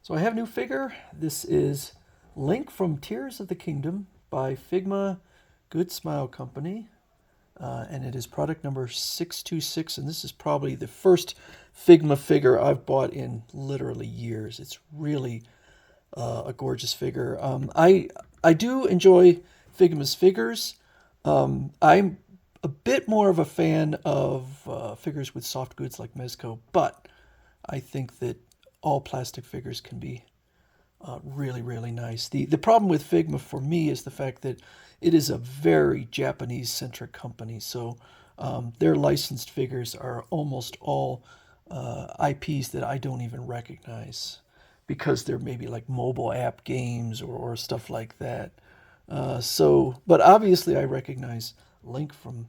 So I have a new figure. This is Link from Tears of the Kingdom by Figma Good Smile Company. And it is product number 626. And this is probably the first Figma figure I've bought in literally years. It's really a gorgeous figure. I do enjoy Figma's figures. I'm a bit more of a fan of figures with soft goods like Mezco, but I think that all plastic figures can be really, really nice. The problem with Figma for me is the fact that it is a very Japanese centric company. So their licensed figures are almost all IPs that I don't even recognize because they're maybe like mobile app games or stuff like that. But obviously I recognize Link from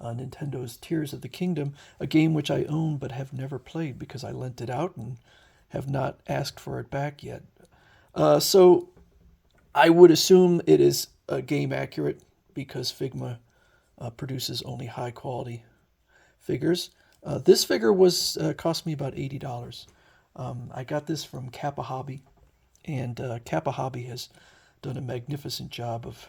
Nintendo's Tears of the Kingdom, a game which I own but have never played because I lent it out and have not asked for it back yet. So I would assume it is game accurate because Figma produces only high quality figures. This figure was cost me about $80. I got this from Kappa Hobby, and Kappa Hobby has done a magnificent job of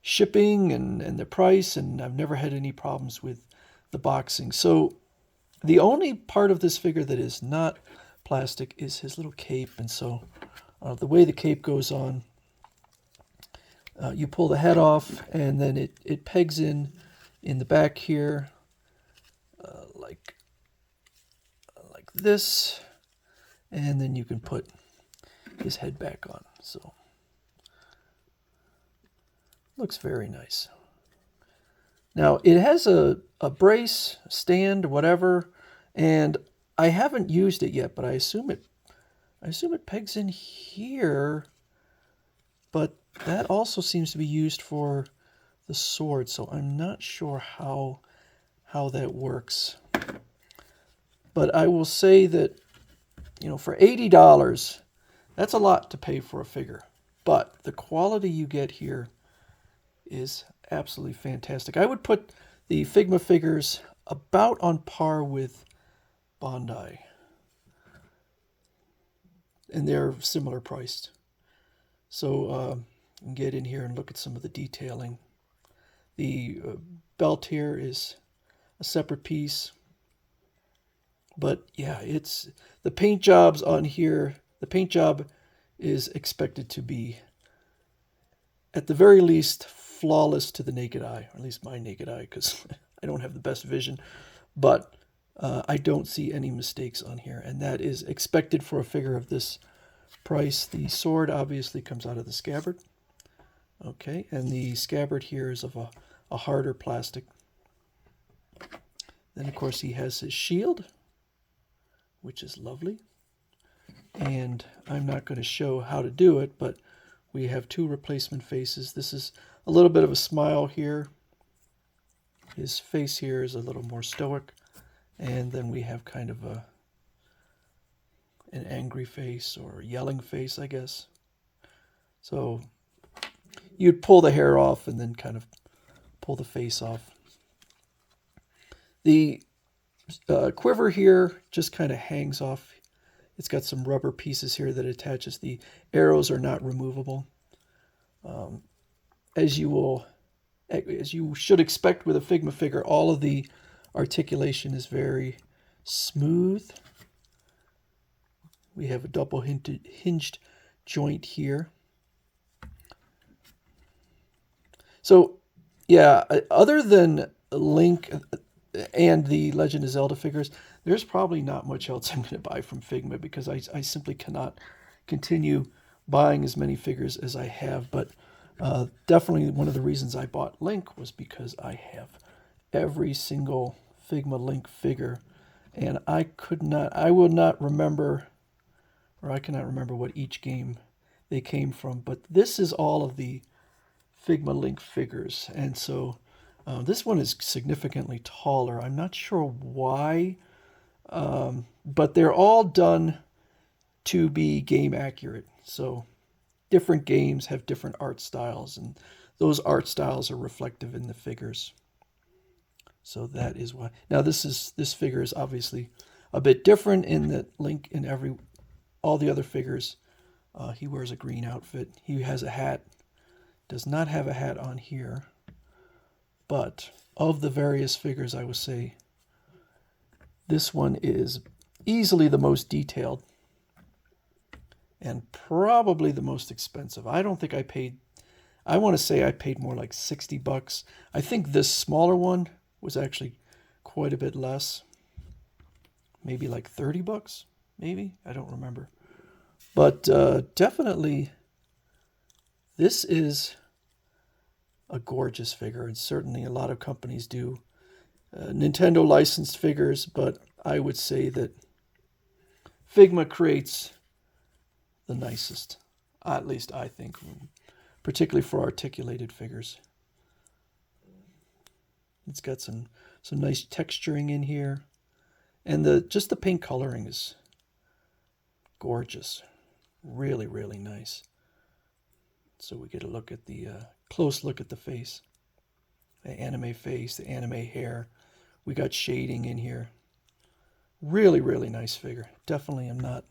shipping and the price, and I've never had any problems with the boxing. So the only part of this figure that is not plastic is his little cape, and so the way the cape goes on, you pull the head off, and then it pegs in the back here, like this, and then you can put his head back on. So looks very nice. Now it has a brace, stand, whatever, and I haven't used it yet, but I assume it pegs in here, but that also seems to be used for the sword, so I'm not sure how that works. But I will say that, for $80, that's a lot to pay for a figure. But the quality you get here is absolutely fantastic. I would put the Figma figures about on par with Bandai, and they're similar priced. So you can get in here and look at some of the detailing. The belt here is a separate piece, but yeah, it's the paint jobs on here. The paint job is expected to be, at the very least, flawless to the naked eye, or at least my naked eye, because I don't have the best vision. But I don't see any mistakes on here, and that is expected for a figure of this price. The sword obviously comes out of the scabbard. Okay, and the scabbard here is of a harder plastic. Then, of course, he has his shield, which is lovely. And I'm not going to show how to do it, but we have two replacement faces. This is a little bit of a smile here. His face here is a little more stoic. And then we have kind of an angry face or yelling face, I guess. So you'd pull the hair off and then kind of pull the face off. The quiver here just kind of hangs off. It's got some rubber pieces here that attaches. The arrows are not removable. As you should expect with a Figma figure, all of the articulation is very smooth. We have a double hinged joint here. So, yeah, other than Link and the Legend of Zelda figures, there's probably not much else I'm going to buy from Figma because I simply cannot continue buying as many figures as I have. But definitely one of the reasons I bought Link was because I have every single Figma Link figure, and I will not remember, or I cannot remember what each game they came from, but this is all of the Figma Link figures, and so this one is significantly taller. I'm not sure why, but they're all done to be game accurate. So different games have different art styles, and those art styles are reflective in the figures. So that is why. Now this figure is obviously a bit different in that Link in every all the other figures, he wears a green outfit. He has a hat. Does not have a hat on here. But of the various figures, I would say this one is easily the most detailed and probably the most expensive. I don't think I paid, I want to say I paid more like $60. I think this smaller one was actually quite a bit less. Maybe like $30, maybe? I don't remember. But definitely, this is a gorgeous figure, and certainly a lot of companies do Nintendo licensed figures, but I would say that Figma creates the nicest, at least I think, particularly for articulated figures. It's got some nice texturing in here, and just the paint coloring is gorgeous, really, really nice. So we get a look at the close look at the face, the anime face, the anime hair. We got shading in here. Really, really nice figure. Definitely am not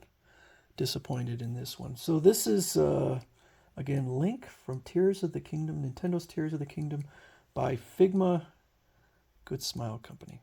disappointed in this one. So this is, again, Link from Tears of the Kingdom, Nintendo's Tears of the Kingdom by Figma. Good Smile Company.